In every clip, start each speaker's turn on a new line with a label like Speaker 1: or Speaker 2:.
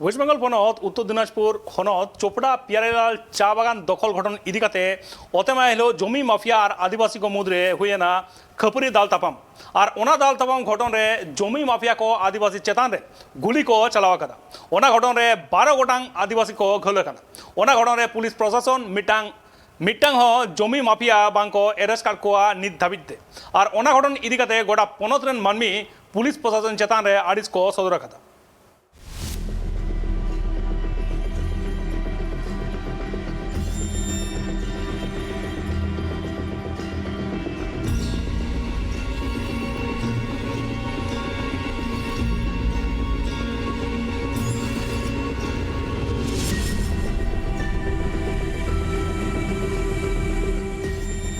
Speaker 1: West Bengal Panat উত্তর দিনাজপুর হনত চোপড়া পিয়ারেলাল চা বাগান দখল ঘটন ইদিকাতে অতেমা হলো জমি মাফিয়া আর আদিবাসী को मुद्रे हुए ना खपरी दाल तापाम और ओना दाल तापाम घटन रे जमी माफिया को आदिवासी चेतान रे गुली को चलावा कदा ओना घटन रे 12 गोटांग आदिवासी को घले कदा ओना घटन रे पुलिस प्रशासन मिटांग हो जमी माफिया बांको एरेस्ट कर कोआ नित धाबिते और ओना घटन इदिकाते गोटा पनत रेन मानमी पुलिस प्रशासन चेतान रे आडिस को सदर कदा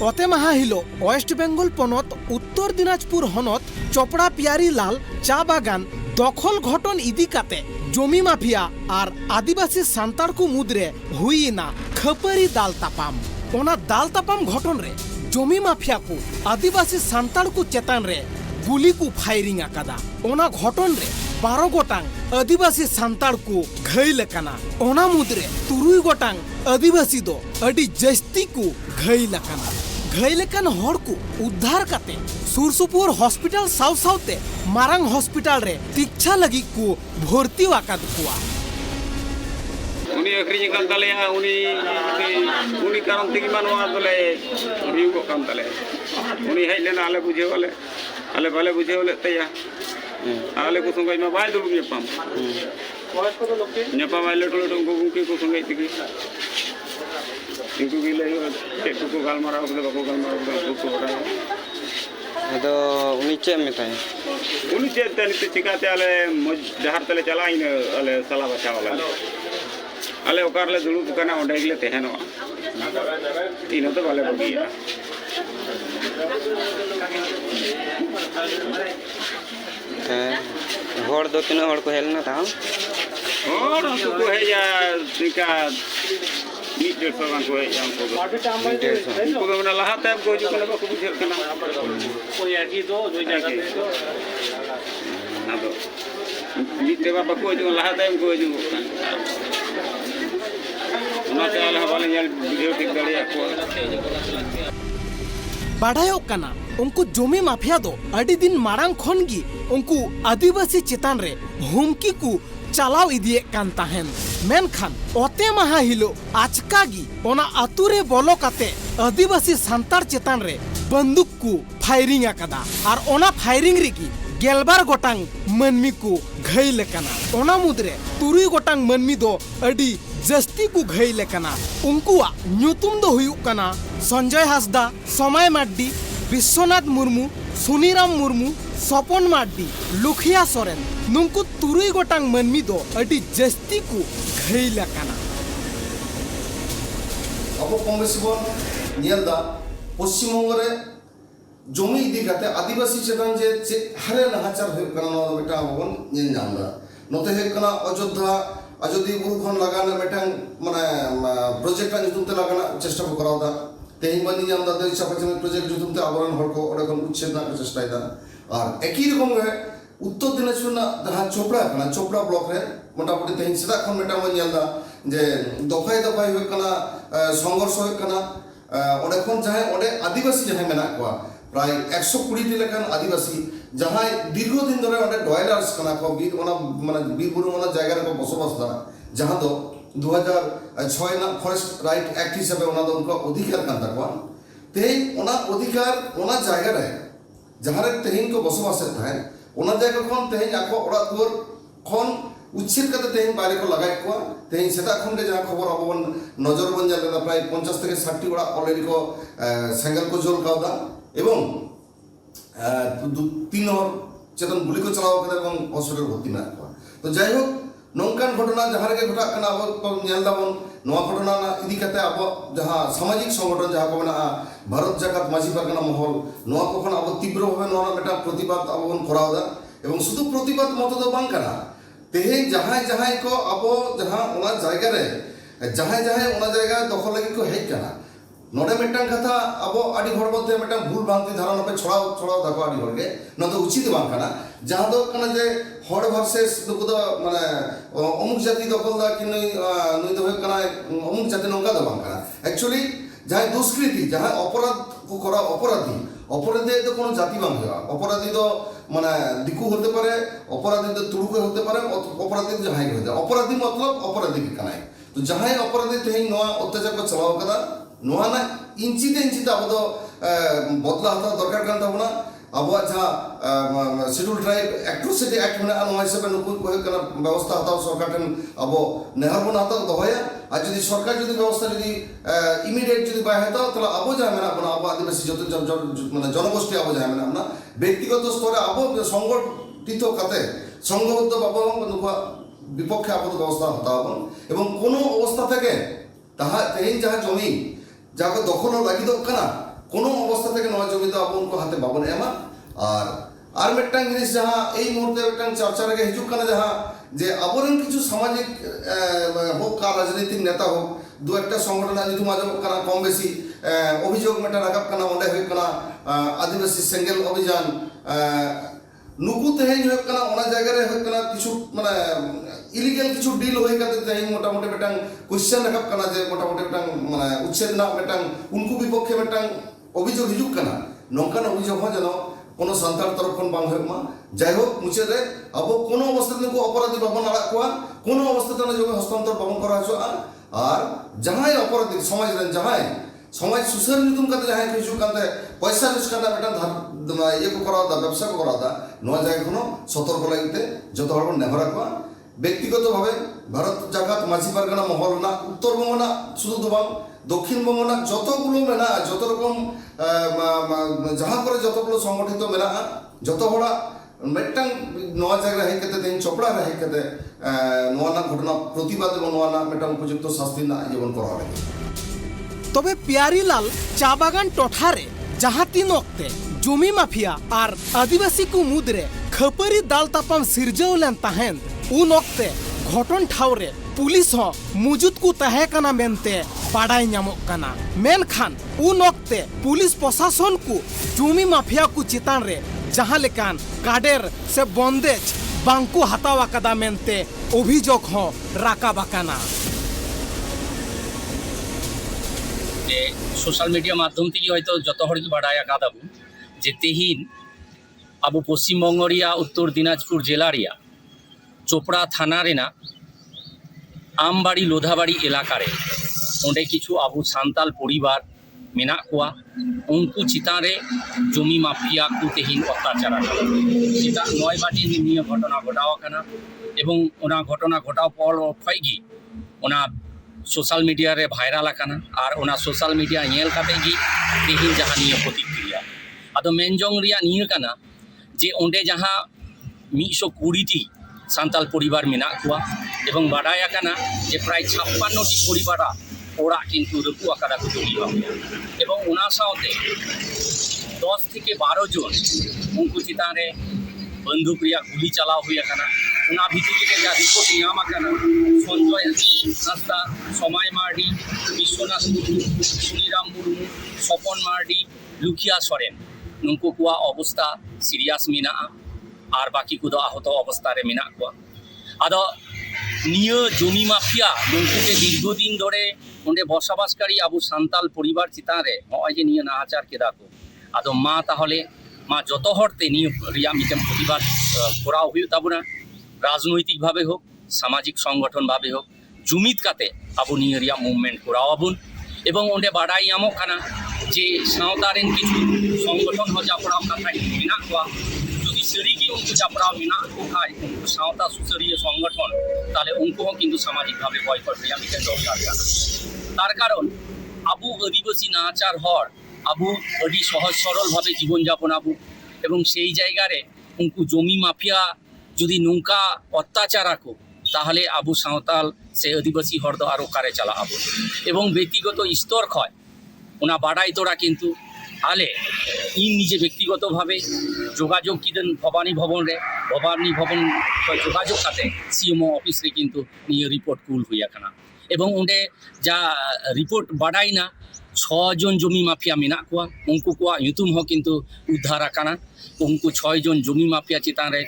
Speaker 2: অতেমাহা হিল ওয়েস্ট বেঙ্গল পনত উত্তর দিনাজপুর হনত চোপড়া পিয়ারি লাল চা বাগান দখল ঘটন ইদিকাতে জমি মাফিয়া আর আদিবাসী সান্তাড়কু মুদ্রে হুই না খপরি দাল তাপাম ওনা দাল তাপাম ঘটন রে জমি মাফিয়া কু আদিবাসী সান্তাড়কু চেতান রে গুলি কু ফায়ারিং আকাদা ওনা ঘটন রে 12 गोटांग आदिवासी सान्ताड़ को घायल कना ओना मुद्रे 3 गोटांग आदिवासी दो अडी जस्ती को घायल कन हर को उद्धार काते सुरसुपुर हॉस्पिटल साउ साउते मारांग हॉस्पिटल रे चिकित्सा लगी को भर्ती वाकाद कुआ
Speaker 3: उनी अखरिñ kan taleya उनी कारण तेगी मानवा तले रिउ को kan tale उनी हेज लेना आले बुझेवले आले भले बुझेवले तया आले को संगई में बाय दुलु नेपाम नेपाम आले टोलो गुंकी को संगई तिगी इनको गिले टेटु को गालमाराव को बको गालमाराव को होता
Speaker 4: तो उनी चे मेताय
Speaker 3: उनी चे तनी चिकाते आले जहार तले चलाइन आले सला बचा वाला आले ओकारले दुलु कना ओंडेगले तेहनो इनो तो वाले बगिया
Speaker 4: हर दो तीन हर को हेलना था
Speaker 3: और को है या तिका मीट डेढ़ सौ को है या को ना लहा तब को जो कना को बुझे कना कोई आकी तो जो जाके ना तो मीट देवा को जो लहा तब को जो ना चाल हवाले यार वीडियो ठीक दड़िया को
Speaker 2: बाढ़ायो कना उनको जमी माफिया दो अड़ी दिन मारांग खनगी उनको आदिवासी चेतान रे हुमकी को चलाव इदिए कान ताहेन मेनखान ओते माहा हिलो आचकागी ओना आतुरे बोलो काते आदिवासी सान्तार चेतान रे बंदूक को फायरिंग आकादा और ओना फायरिंग रेगी गेलबार गोटांग मनमी को घायल कना ओना मुद्रे 3 गोटांग मनमी दो अड़ी जस्ती को घायल कना उनकुआ न्यूतुम दो हुयु कना संजय हासदा समय माड्डी विश्वनाथ मुर्मू सुनीराम मुर्मू सपन माड्डी लुखिया सोरेन नुंकु 3 गोटांग मनमी दो अड़ी जस्ती को घायल कना
Speaker 5: अब कमबेसिबन नियलदा पश्चिम बंग रे जमी इदी काते आदिवासी चेतान जे हारे नाहाचार हुय कना नो बेटा बन निन जामदा नते हे कना अयोध्या अयोध्या गुरु खन लगाना बेटा माने प्रोजेक्ट नितुमते लगाना चेष्टा को करावदा तेही बनी जामदा दे इच्छा पछने प्रोजेक्ट नितुमते आवरण हर को ओडे कोन उच्छेदना को चेष्टा इदा और एकी रकम गे उत्तर दिनाजपुर ना जहां चोपड़ा ब्लॉक रे मोटामुटी तेही सदा खन बेटा मन जामदा जे दफाय हुय कना संघर्ष हुय कना ओडे खन जहां ओडे आदिवासी जहां मेना को प्राय 120 लेखान आदिवासी जहां दीर्घ दिन धरे ओडे डॉयलार्स कना को बीर ओना माने बीर बुरु ओना जायगा रे को बसबास दा जहां दो 2006 ना फॉरेस्ट राइट एक्ट हिसाब ओना दो उनका अधिकार कान ताको ते ओना अधिकार ओना जायगा रे जहां रे तेहिन को बसबास थाय ओना जायगा खन तेहिन आको ओडा दुर खन उच्छेद करते तेहिन बारे को लगाय को तेहिन सेता खन के जहां खबर अबन नजर बन जाले प्राय 50 থেকে 60 ओडा ऑलरेडी को सेंगल को जोल कावदा এবং 3 और चेतन गुली को चलाव करे এবং हॉस्पिटल भर्ती ना तो जाय हो नौकान घटना जहां रे घटा कना अब नेल दाबन नवा घटना इदी कते अब जहां सामाजिक संगठन जहां को मेना भारत जाकात माझी परगना महल नवा को खन अब तीव्र भावे नवा बेटा प्रतिबाद अब बन करावदा এবং শুধু प्रतिबाद मत दो बांग कना तेहे जहां को अब जहां ओना जायगा रे जहां ओना जायगा दखल लगी को हेज कना नोडे मिट्टांग कथा अब आदि हर मध्य मिट्टांग भूल भ्रांति धारणा पे छड़ाव दाखो आदि हर के न तो उचित बांग कना जहां दो कना जे हर वर्सेस दुको दो माने अमुक जाति दखलदा कि नई दो कना अमुक जाति नंका दो बांग कना एक्चुअली जहां दुष्कृति जहां अपराध को करा अपराधी तो कोनो जाति बांग हुआ अपराधी तो माने दिकु होते पारे अपराधी तो तुड़ुके होते पारे अपराधी तो जहां होते अपराधी मतलब अपराधी के कना तो जहां अपराधी तेहिं नोआ अत्याचार को चलाव कदा नोआ ना इंची अब तो बदला हता दरकार कान ताबना अब जहाँ शेड्यूल ट्राइब एट्रोसिटी एक्ट में नोआ हिसाब नुकु को व्यवस्था हता सरकार ठन अब नेहर बन हता दहया आज यदि सरकार यदि व्यवस्था यदि इमिडिएट यदि बाय हता तला अब जहाँ में अपना अब आदिवासी जत माने जनगोष्ठी अब जहाँ में अपना व्यक्तिगत स्तर अब संगठित कते संघबद्ध बाबा नुकु विपक्षे अब व्यवस्था हता एवं कोनो अवस्था থেকে তাহা তেহিন যাহা জমি যাকে দখল লাগিত কানা কোনো অবস্থা থেকে নয় জমি তো আপন को হাতে বাবন এমা আর মিটটাং জিনিস যাহা এই মুহূর্তে মিটটাং চর্চা রেগে হিজুক কানা যাহা যে আবরণ কিছু সামাজিক হোক কা রাজনৈতিক নেতা হোক দু একটা সংগঠন যদি মাঝে কানা কম বেশি অভিযোগ মেটা রাখাব কানা ওন্ডে হই কানা আদিবাসী সেঙ্গেল অভিযান নুকু তেহিন হই কানা ওনা জায়গা রে হই কানা কিছু মানে इलिगल किछु डील होई काते तेहिं मोटामोटी मिटांग क्वेश्चन रखब कना जे मोटामोटी मिटांग माने उच्छेद ना मिटांग उनको विपक्षे मिटांग अभियोग हिजुक कना नोंकान अभियोग हो जनो कोनो संतार तरफ खन बांग होमा जाय हो मुचे रे अब कोनो अवस्था को अपराधी बाबन आड़ा कोआ कोनो अवस्था तने जमे हस्तांतर बाबन करा हसो आर जहाय अपराधी समाज रे जहाय समाज सुसर नितुम काते जहाय हिजुक काते पैसा निष्काना मिटांग ये को करा दा व्यवसाय को करा दा नो जाय कोनो सतर्क लागिते जतो हर नेहरा को ব্যক্তিগত ভাবে ভারত জাগাত মাঝি পারগানা মহল না উত্তরবঙ্গ না শুধু দুবাং দক্ষিণবঙ্গ না যতগুলো মেনা যত রকম যাহা করে যতগুলো সংগঠিত মেনা যত হড়া মিটটাং নয়া জায়গা হেই কেতে তেন চপড়া রে হেই কেতে নয়া না ঘটনা প্রতিবাদ এবং নয়া না মিটটাং উপযুক্ত শাস্তি না জীবন করা লাগে
Speaker 2: তবে পিয়ারিলাল চা বাগান টঠারে যাহা তিন অক্তে জমি মাফিয়া আর আদিবাসী কু মুদরে খপরি দাল তাপাম সিরজাও লেন তাহেন उन वक्ते घटन ठावरे पुलिस हो मौजूद को तहे कना मेनते बाडाय ᱧᱟᱢᱚᱜ कना मेनखान उन वक्ते पुलिस प्रशासन को जमी माफिया को चितान रे जहां लेकान काडेर से बंदेज बांको हतावा कदा मेनते अभियोग हो राकाबा कना
Speaker 6: सोशल मीडिया माध्यम थी हयतो जत हर बाडाय कादाबू जे तेहिन अब पश्चिम बंग रिया उत्तर दिनाजपुर जिला रिया चोपड़ा थाना रेना आमबाड़ी लोधाबाड़ी इलाकारे ओंडे किछु आबू सान्ताल परिवार मेना कोआ उनको चितान रे जमी माफिया को तेहिन अत्याचार चिता नयबाटी निये घटना घटाव काना एवं ओना घटना घटाव पर खयगी ओना सोशल मीडिया रे भाइराल आकाना और ओना सोशल मीडिया नेल काते गी तेहिन जहां निये प्रतिक्रिया आदो मेनजोंग रिया निये काना जे ओंडे जहां 120 टी सान्ताल परिवार मेना कुआ एवं बाडाय आकाना जे प्राय 56 टी परिवार ओरा किन्तु रपु आकादा को जमी माफिया एवं ओना साउते 10 থেকে 12 जन उनको चितान रे बंदूक रिया गुली चलाव हुई आकाना ओना भितरी के जा रिपोर्ट नाम आकाना संजय हांसदा समय मार्डी विश्वनाथ मुर्मू सुनीराम मुर्मू सपन मार्डी लुखिया सोरेन नुनको कुआ अवस्था सीरियस मेना और बाकी को आहत अवस्था रे मेना को आदो निये जमी माफिया नुनको के दीर्घदिन धरे ओंडे बसबासकारी आबू सान्ताल परिवार चितान रे नय जे निये नाहाचार केदा को आदो मा ताहले मा जत हरते निये रिया मिटेन प्रतिबाद करा हुई ताबना राजनैतिक भावे होक सामाजिक संगठन भावे होक जुमित काते आबू निये रिया मुभमेंट करावाबुन एवं ओंडे बाडाय ᱧᱟᱢᱚᱜ काना जे सावता रेन किछु संगठन हो जापड़ाव काथा मेना को सरी की उनको चापड़ाव मेना को खाए उनको सावता सुसरिय संगठन ताले उनको किन्तु सामाजिक भावे बयकट रिया मिटेन दरकार काना तार कारण आबू आदिवासी नाचार हर आबू अभी सहज सरल भावे जीवन यापन आबू एवं सेई जायगा रे उनको जमी माफिया यदि नौका अत्याचार को ताहले आबू सावताल से आदिवासी हर दो आरो कारे चला आबू एवं व्यक्तिगत स्तर खय ओना बाडाई तोड़ा किन्तु आले इन निजे व्यक्तिगत भावे जोगाजोग किदेन भवानी भवन जोगाजोग काते सीएमओ ऑफिस रे किन्तु निये रिपोर्ट कुल हुई आकाना एवं ओंडे जा रिपोर्ट बाडाई ना জন জমি মাফিয়া মেনাক কোয়া উনকু কোয়া nyutum ho kintu uddhar akana उनको 6 জন জমি মাফিয়া চিতান রে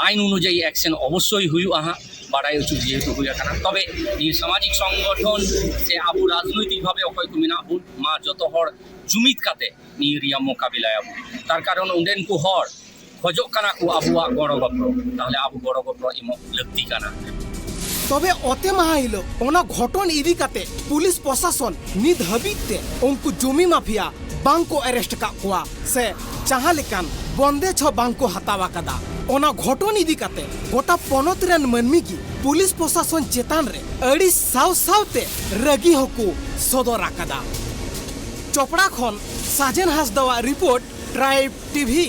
Speaker 6: আইন অনুযায়ী অ্যাকশন অবশ্যই হুইয়া হা বাড়াই উচিত যেহেতু হুইয়া কানা তবে এই সামাজিক সংগঠন সে আবু রাজনৈতিকভাবে অকয় কো মেনা বুন মা যত হর জুমিত কাতে নি রিয়া মোকাবিলা আবু তার কারণ উন্ডেন কো হর খোজক কানা কো আবুয়া গড় গপ্র তাহলে আবু গড় গপ্র ইমো লক্তি কানা
Speaker 2: তবে অতে মাহা হিলো ওনা ঘটন ইদি কাতে পুলিশ প্রশাসন নিদ হাবিতে উনকু জমি মাফিয়া বাংকো অ্যারেস্ট কা কোয়া সে জাহা লেকান বন্দে ছ বাংকো হাতাওয়া কাদা ওনা ঘটন ইদি কাতে গোটা পনত রেন মানমি কি পুলিশ প্রশাসন চেতান রে আড়ি সাউ সাউতে রাগি হকু সদর আকাদা চপড়া খন সাজেন হাসদাওয়া রিপোর্ট ট্রাইব টিভি।